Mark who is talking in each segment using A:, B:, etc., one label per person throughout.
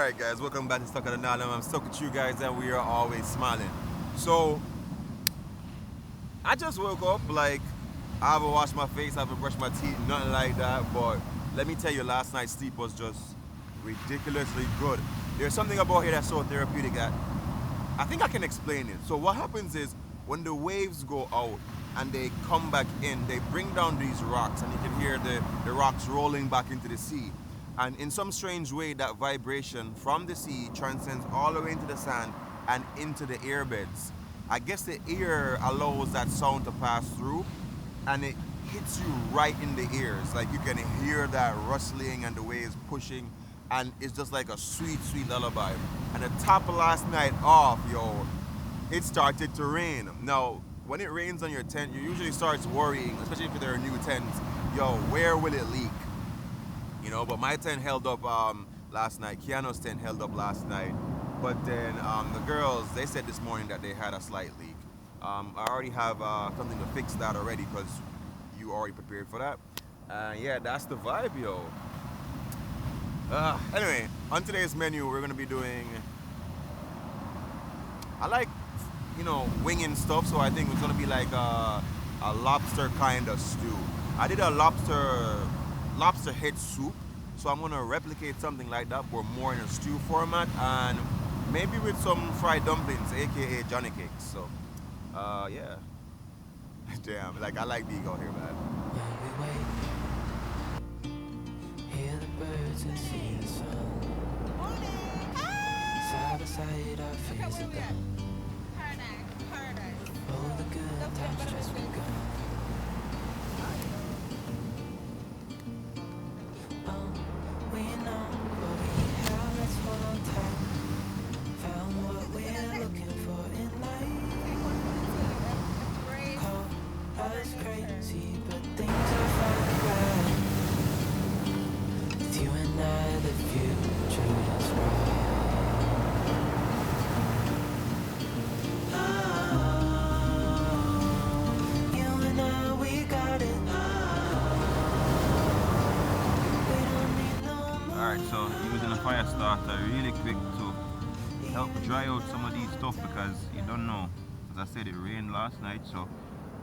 A: Alright guys, welcome back to Stuck at the Nylon. I'm stuck with you guys and we are always smiling. So, I just woke up, like, I haven't washed my face, I haven't brushed my teeth, nothing like that, but let me tell you, last night's sleep was just ridiculously good. There's something about here that's so therapeutic that I think I can explain it. So what happens is, when the waves go out and they come back in, they bring down these rocks and you can hear the rocks rolling back into the sea. And in some strange way, that vibration from the sea transcends all the way into the sand and into the airbeds. I guess the air allows that sound to pass through and it hits you right in the ears. Like you can hear that rustling and the waves pushing, and it's just like a sweet, sweet lullaby. And the top of last night off, yo, it started to rain. Now, when it rains on your tent, you usually start worrying, especially if they're new tents, yo, where will it leak? You know, but my tent held up last night. Keanu's tent held up last night. But then the girls, they said this morning that they had a slight leak. I already have something to fix that already because you already prepared for that. Yeah, that's the vibe, yo. Anyway, on today's menu, we're going to be doing... I like, you know, winging stuff, so I think it's going to be like a lobster kind of stew. I did a lobster head soup, so I'm gonna replicate something like that but more in a stew format and maybe with some fried dumplings, aka Johnny cakes. So yeah. Damn, like I like being out here, man.
B: Hear the birds and see the sun. Side by side our faces are done. All the good times just begun.
C: Alright, so using a fire starter really quick to help dry out some of these stuff because you don't know. As I said, it rained last night, so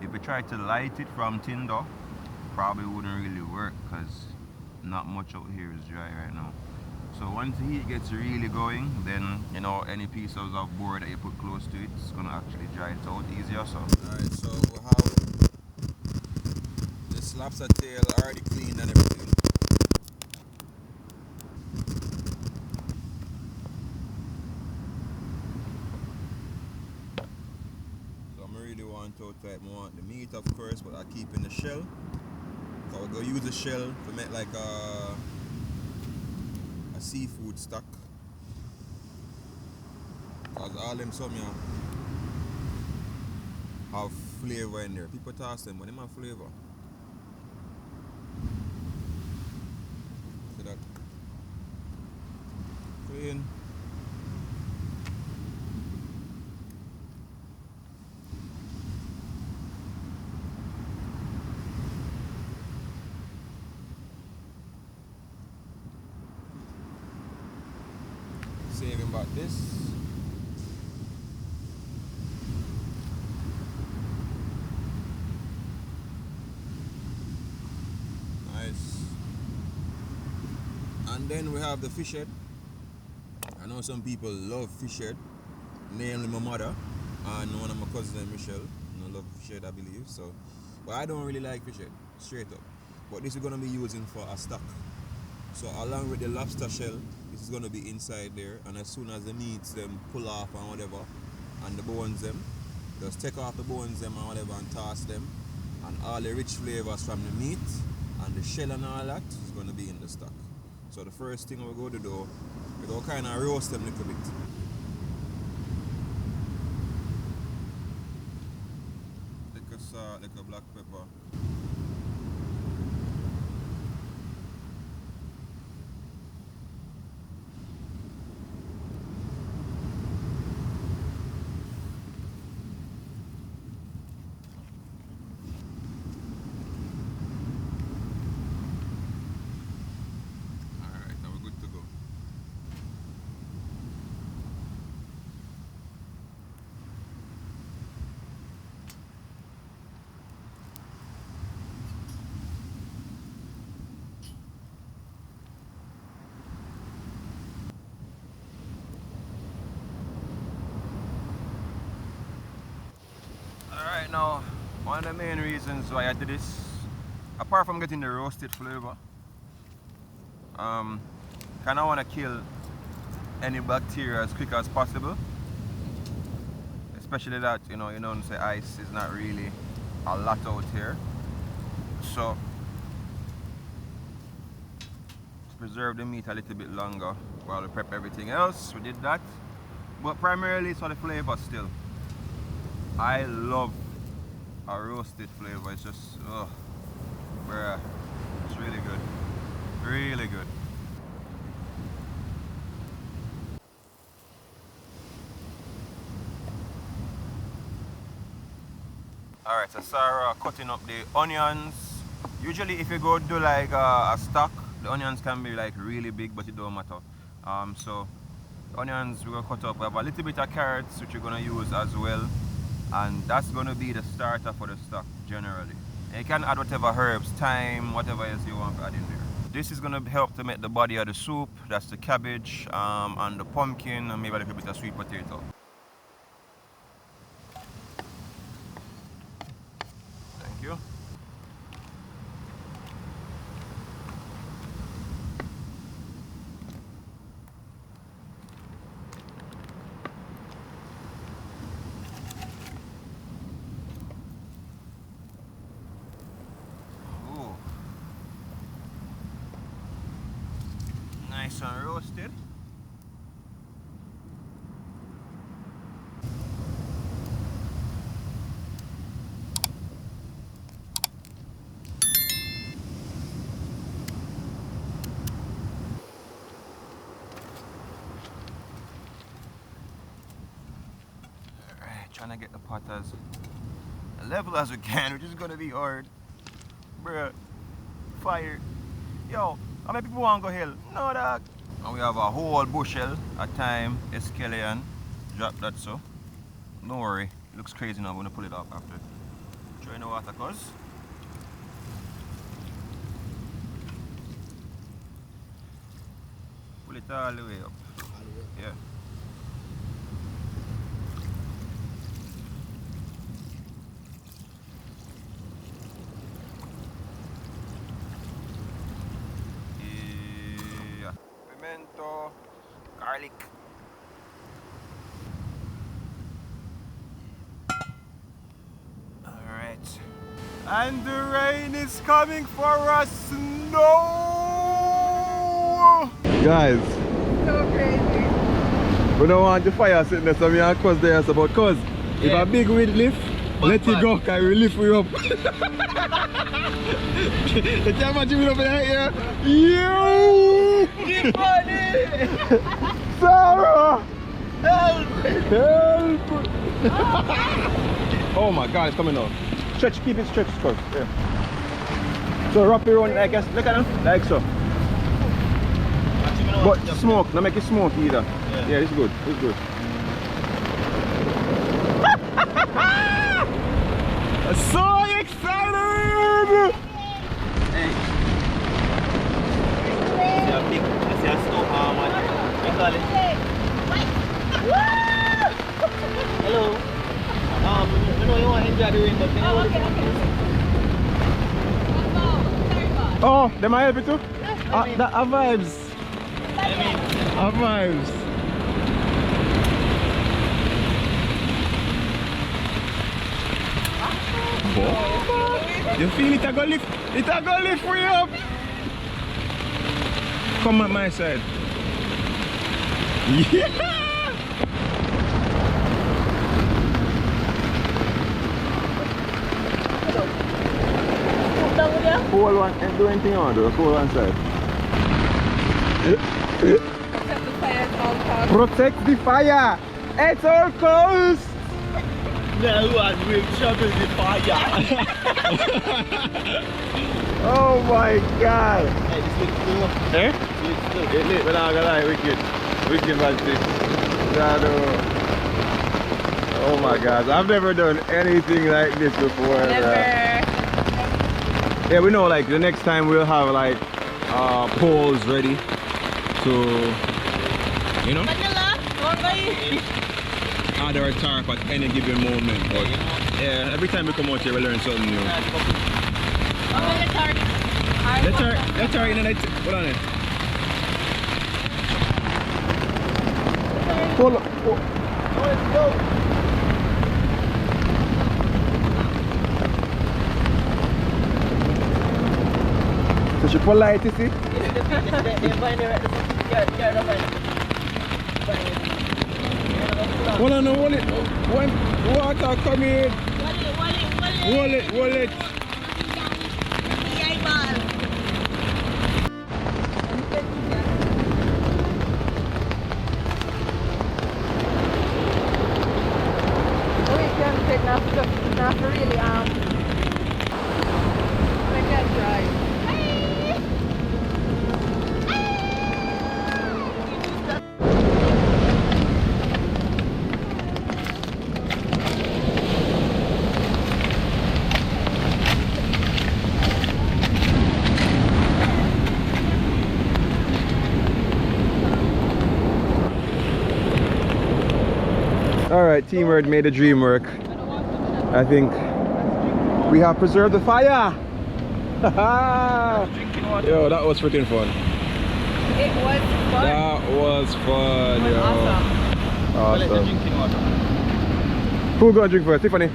C: if we try to light it from tinder, probably wouldn't really work because not much out here is dry right now. So once the heat gets really going, then you know any pieces of board that you put close to it, it's gonna actually dry it out easier. So
A: alright, so we have this lobster tail already cleaned and everything. I want the meat, of course, but I keep in the shell. So we're gonna use the shell to make like a seafood stock. Cause all them some have flavor in there. People toss them, but they have flavor. See that? Clean. Saving about this. Nice. And then we have the fish head. I know some people love fish head, namely my mother and one of my cousins, Michelle. I love fish head, I believe. So, but I don't really like fish head, straight up. But this is gonna be using for a stock. So along with the lobster shell, this is going to be inside there, and as soon as the meats them pull off and whatever, and the bones them, just take off the bones them and whatever and toss them, and all the rich flavors from the meat and the shell and all that is going to be in the stock. So the first thing we're going to do, we're going to kind of roast them a little bit. Like a salt, like a black pepper.
C: Alright now, one of the main reasons why I did this, apart from getting the roasted flavor, kinda wanna kill any bacteria as quick as possible. Especially that, you know, say ice is not really a lot out here. So to preserve the meat a little bit longer while we prep everything else, we did that. But primarily it's for the flavor still. I love a roasted flavor. It's just, oh, bruh, it's really good. Really good. Alright, so Sarah cutting up the onions. Usually if you go do like a stock, the onions can be like really big, but it don't matter. So the onions we're gonna cut up. We have a little bit of carrots which we're gonna use as well. And that's gonna be the starter for the stock generally. And you can add whatever herbs, thyme, whatever else you want to add in there. This is gonna help to make the body of the soup. That's the cabbage, and the pumpkin, and maybe a little bit of sweet potato. Thank you. Ooh. Nice and roasted. Trying to get the pot as level as we can, which is gonna be hard. Bruh, fire. Yo, how many people want to go hill? No, dog. And we have a whole bushel at time, escallion. Drop that so. Don't worry, it looks crazy now. I'm gonna pull it up after. Throw in the water, cuz. Pull it all the way up. Yeah. Pimento, garlic. Alright. And the rain is coming for us. No!
A: Guys,
D: So crazy.
A: we don't want the fire sitting there, so we are cause there about cause if a big wind lift, let it go, can we lift you up. You can imagine me up in here. Yo!
D: Keep funny!
A: Sarah!
D: Help!
A: Help! Oh my god, it's coming out. Stretch, keep it stretched, cuz. Yeah. So wrap it around like look at them, like so. But smoke, not make it smoke either. Yeah, it's good, it's good. I'm so excited!
D: Hey. See a big, see a snow what you call it? Hello. You know you want to enjoy the rain, but you know
A: Oh, they might help you too? That are vibes. Are vibes. You feel it? I go lift. It a go lift for you up. Come at my side. Yeah. Cool one, ain't do anything on the cool one side.
D: Protect the fire at all costs.
A: Protect the fire at all costs.
D: No one will trouble the fire.
A: Oh my god.
D: Hey, this looks cool.
A: Eh?
D: This looks cool.
A: It lit, but I'm gonna lie, wicked. Wicked magic. Oh my god, I've never done anything like this before.
D: Never.
A: Yeah, we know like the next time we'll have like poles ready to, you know, add or tarp at any given moment. But yeah, every time we come out here we learn something new. Let's try in it. Hold on it. Hold on.
D: Let's go.
A: So she polite, you see? Hold on, no, hold it. When water come in. Hold it.
E: Not really, I can try.
A: Alright, teamwork made the dream work. I think we have preserved the fire! Yo, that was freaking fun.
E: It was fun.
A: That was fun,
E: It was
A: yo.
E: awesome.
A: Who gonna drink first? Tiffany?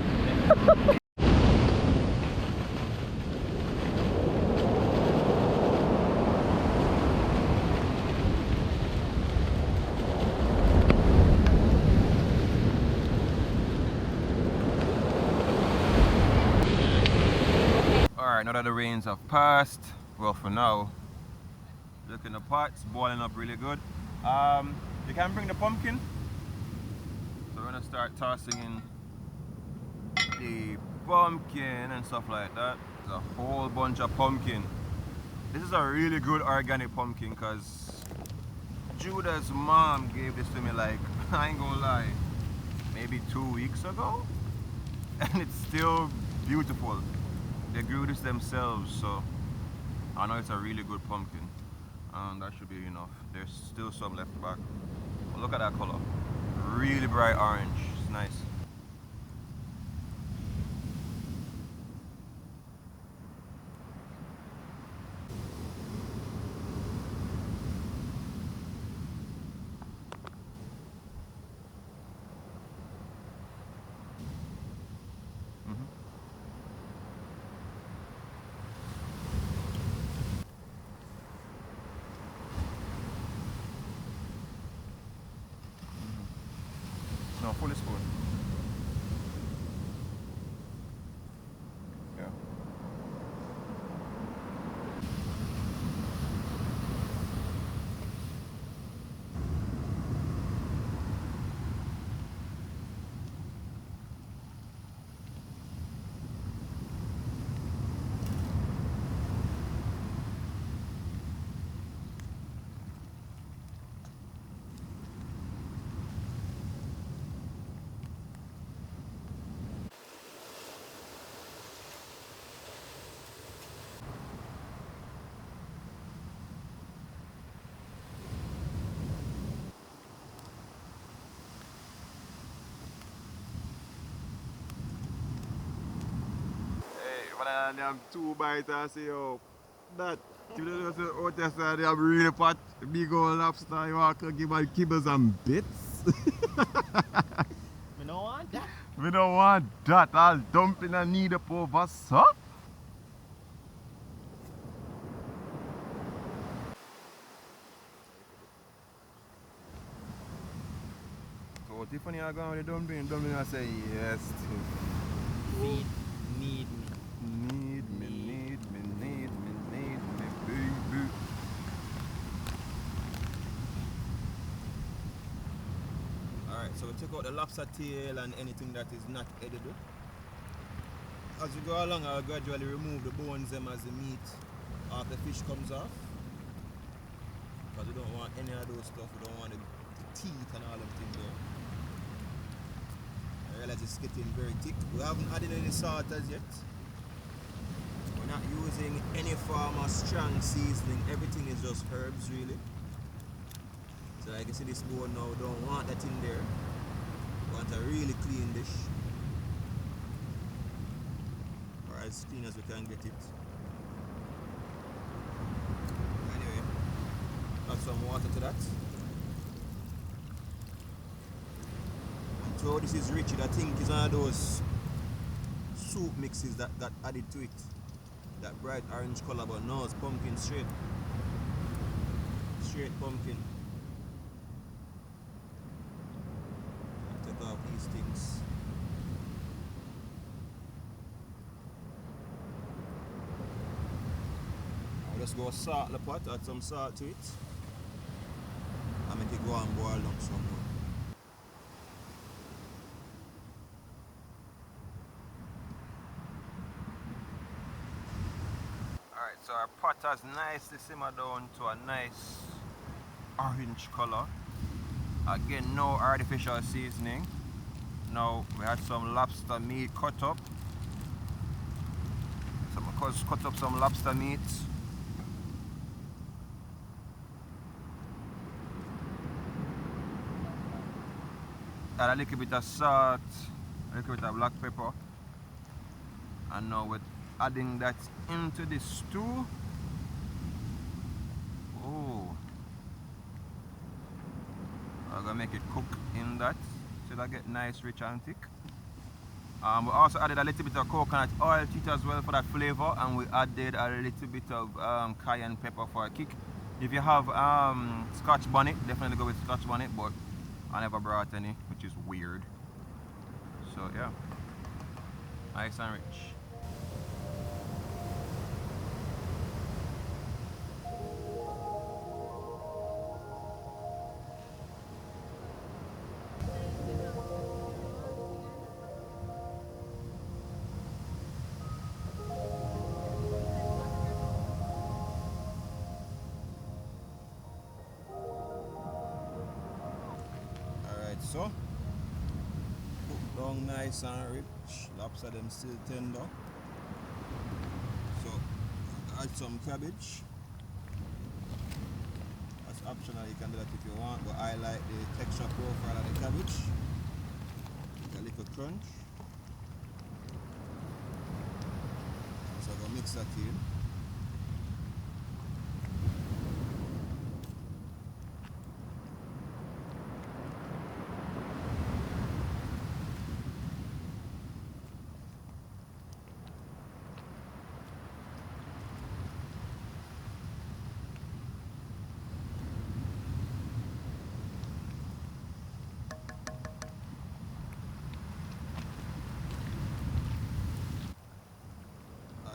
A: Alright, now that the rains have passed, well for now, look in the pot's boiling up really good. You can bring the pumpkin. So we're gonna start tossing in the pumpkin and stuff like that. There's a whole bunch of pumpkin. This is a really good organic pumpkin because Judah's mom gave this to me like, I ain't gonna lie, maybe 2 weeks ago. And it's still beautiful. They grew this themselves, so I know it's a really good pumpkin. And that should be enough. There's still some left back. But look at that color. Really bright orange. It's nice. No, full spoon. Yeah. And they have 2 bites and say, yo, that, you know, out there, so they have really pot, big old lobster, you want to give my kibbles and bits?
D: We don't want that.
A: We don't want that, I'll dumpling and need up over, so. So Tiffany, I go with the dumpling, I say, yes, Tiff.
D: Need me.
A: Need me, baby. Alright, so we take out the lobster tail and anything that is not edible. As we go along, I'll gradually remove the bones them as the meat after the fish comes off. Because we don't want any of those stuff, we don't want the teeth and all them things there. I realize it's getting very thick. We haven't added any salt as yet. We're not using any form of strong seasoning. Everything is just herbs really. So like you see this bone now, don't want that in there. Want a really clean dish, or as clean as we can get it. Anyway, add some water to that. And so this is rich. I think it's one of those soup mixes that got added to it. That bright orange color, but no, it's pumpkin straight. Straight pumpkin. Take off these things. I'll just go salt the pot, add some salt to it. And make it go and boil down some more. Alright, so our pot has nicely simmered down to a nice orange color. Again, no artificial seasoning. Now we had some lobster meat cut up. Cut up some lobster meat. Add a little bit of salt, a little bit of black pepper. And now we're adding that into the stew. Oh, I'm gonna make it cook in that so that get nice, rich and thick. We also added a little bit of coconut oil to it as well for that flavor, and we added a little bit of cayenne pepper for a kick. If you have Scotch bonnet, definitely go with Scotch bonnet, but I never brought any, which is weird. So yeah, nice and rich. So, cook down nice and rich. Lobster them still tender. So, add some cabbage. That's optional, you can do that if you want, but I like the texture profile of the cabbage. A little crunch. So I'm gonna mix that in.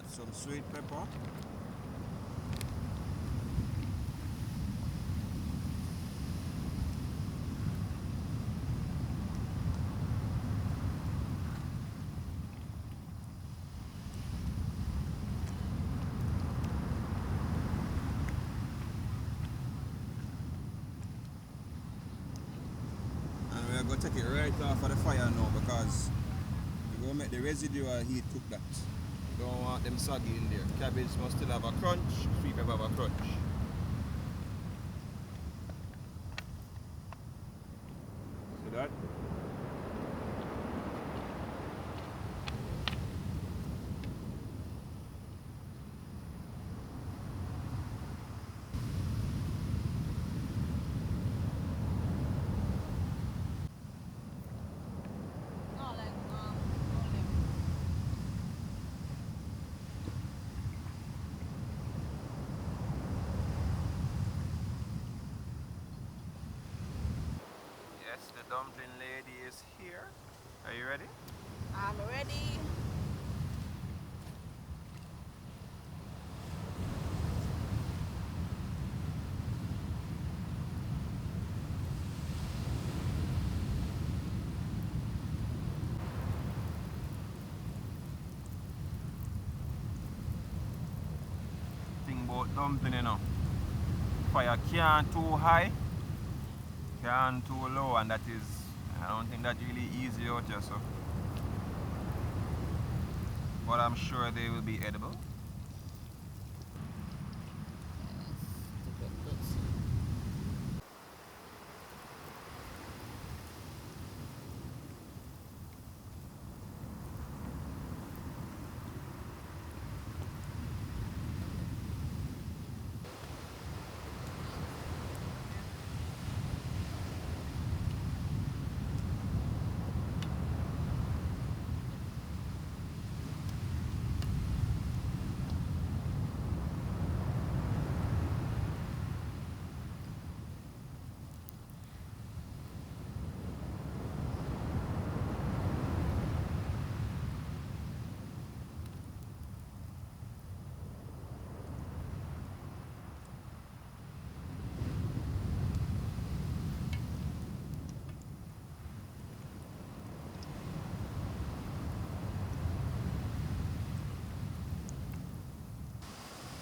A: Some sweet pepper. And we're going to take it right off of the fire now because we're going to make the residual heat cook that. Don't want them soggy in there. Cabbage must still have a crunch, sweet pepper have a crunch. See that? The dumpling lady is here. Are you ready?
E: I'm ready.
C: Thing about dumpling, you know. Fire can't too high, can't too low, and that is, I don't think that's really easy out here, so. But I'm sure they will be edible.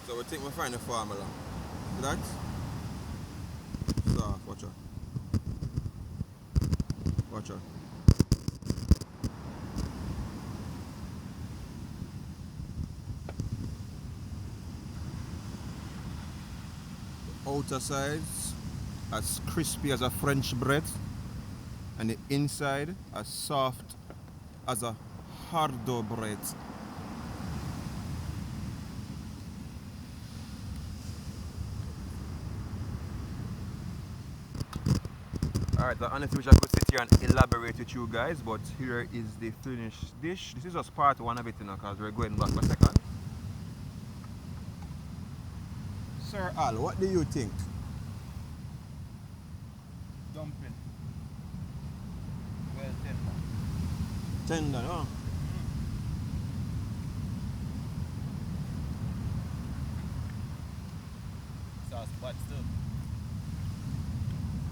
A: So we think we find the formula. That? Soft, watch out. Watch out. The outer sides as crispy as a French bread, and the inside as soft as a hard dough bread. Alright, I honestly wish I could sit here and elaborate with you guys, but here is the finished dish. This is just part one of it, you know, because we're going back for a second. Sir Al, what do you think?
C: Dumpling. Well, tender.
A: Tender, no?
C: Sauce, but still.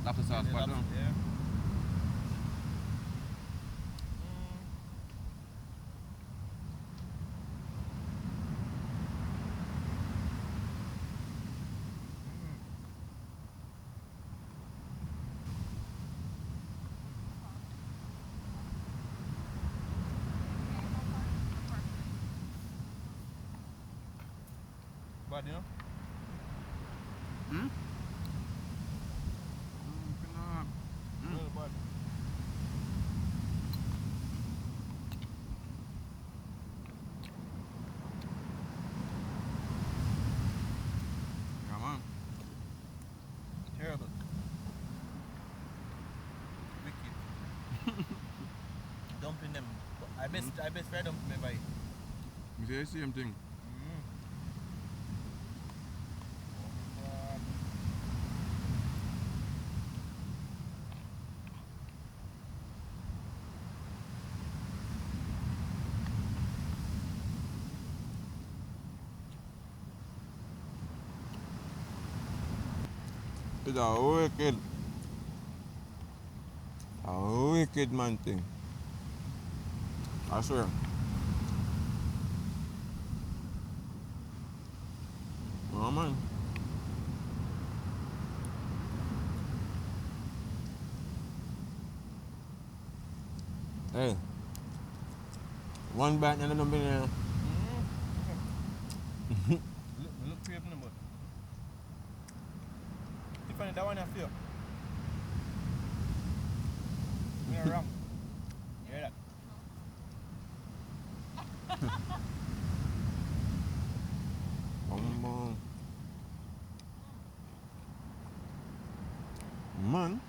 A: Lobster sauce, but no?
C: Yeah. Bad, you know?
A: Hmm?
C: Really bad.
A: Yeah, man.
C: Terrible. Wicked. Dumpling them. I best fried dumpling me by.
A: You say the same thing. It's a wicked man thing. I swear. Oh man. Hey. One bite and another bit.
C: Look creeping them, but Tiffany, that one I feel. You're wrong. You hear that?
A: Man.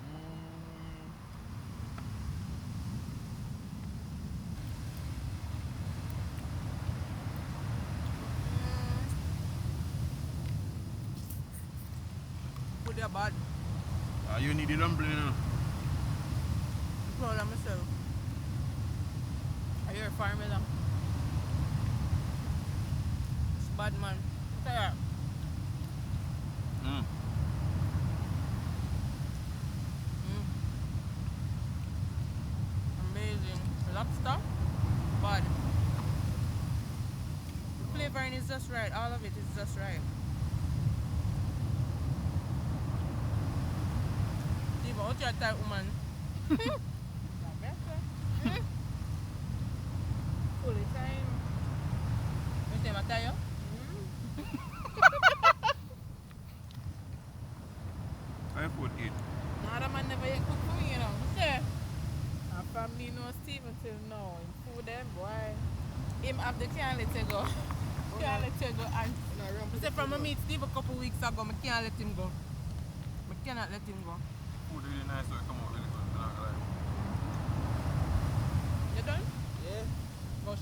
E: Put your bad.
A: You need the dumpling now.
E: Proud of myself. I hear formula. It's bad, man. Look at that. Amazing. Lobster, bad. The flavouring is just right. All of it is just right. Steve, what's your type, woman? Fully time. You say my tire?
A: I put it.
E: No, that man never yet cook for me, you know. Yeah. My family know Steve until now. Him food them, boy. Him have the can't let it go. Can't let it go. And I said from I meet Steve a couple weeks ago, I can't let him go. I cannot let him go.
A: Food really nice, so it come out really good. I'm not gonna lie.
E: You done?
D: Yeah,
E: Gosh.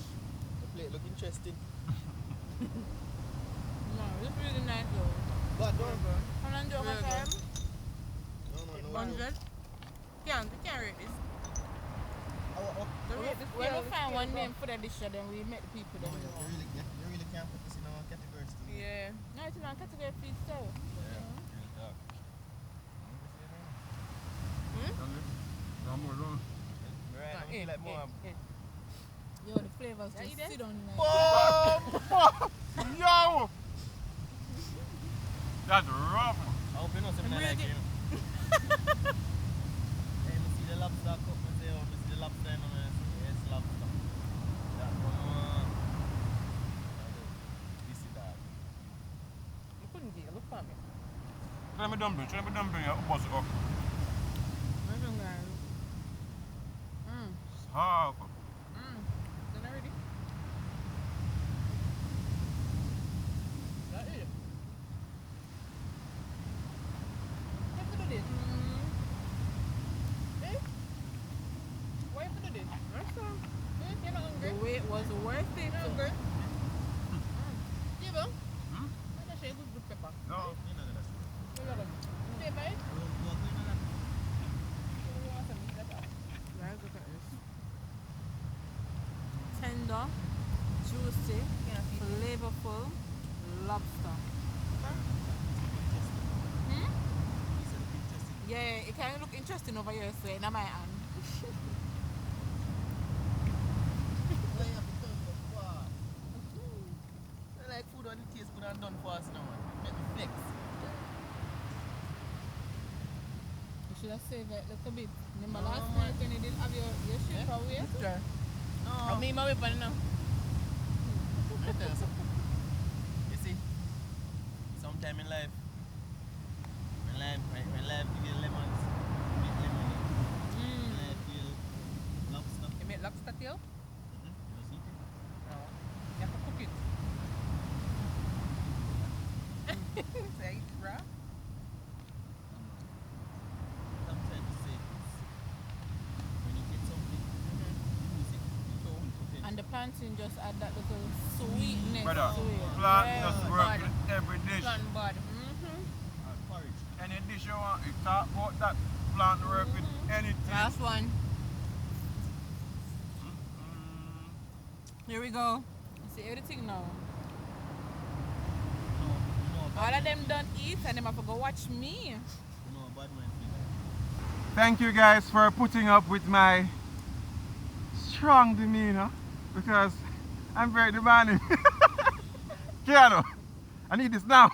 D: the plate look interesting.
E: No, it's really nice though.
D: But don't.
E: How long do you have time?
D: No.
E: 100? You can't rate this.
D: Oh,
E: So when we find one name for the dish, then we make the people then.
D: you really can't put this in our categories to me.
E: Yeah. No, it's not category feed style.
D: Right, like more.
E: Yo, the flavours just sit on there.
A: Yo!
C: That's rough.
D: I hope you know something
E: I'm
D: like
E: ready.
D: him. Hey, me see the lobster cup, me say, oh, me see the lobster, and I say, yes, lobster. That one. This is that.
E: You couldn't get it. Look for me.
C: Try me dumpling, yeah, bust it up.
E: Where's your guys?
C: Half.
E: Then already. That is it. What to do this? Eh? Why you do this? You're not hungry? The wait was worth it. Hungry? Steve, I'm not sure you good pepper.
C: No.
D: You know that's true.
E: What you got? Steve, right? Tender, juicy, flavorful lobster. Yeah, it can look interesting over here, so in my hand.
D: I like food when it tastes good and done fast now, man. Make me flex.
E: You should have saved it a little bit. Remember last night when you didn't have your shrimp away?
D: Sure. No.
E: I'll make my weapon now.
D: Let me tell you something. You see, sometime in life, when life give you lemons, you make lemonade. When life give you lobster,
E: You make lobster tail?
D: you must eat it.
E: No. You have to cook it. So I eat it raw?
D: Sometimes you say this. When you get something, you use it. You don't put it.
E: And the plantain just add that little sweetness
C: Brother,
E: to it.
C: plant
E: Yeah,
C: just
E: bud.
C: work in every dish.
E: Plant bud.
D: Porridge.
C: Any dish you want, you talk about that plant work with anything.
E: Last one. Here we go. See everything now. All of them done eat and them have to go watch me.
D: You know, bad man feel
C: Thank you guys for putting up with my strong demeanor because I'm very demanding. Keanu, I need this now.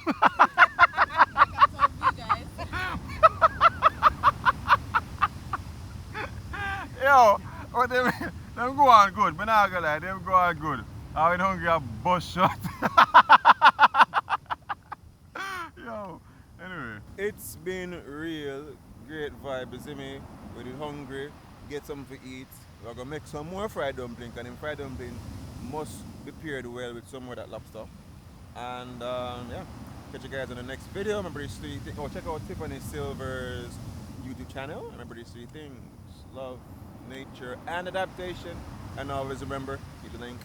C: Yo, what them go on good, but not gonna lie, them go on good. I went hungry a bus shot. Yo, anyway. It's been real great vibe, you see me? When you're hungry, get something to eat. We're gonna make some more fried dumpling, and them fried dumpling must be paired well with some more of that lobster. And yeah, catch you guys on the next video. Remember these three things. Oh, check out Tiffany Silver's YouTube channel. Remember these three things: love, nature, and adaptation. And always remember, hit the link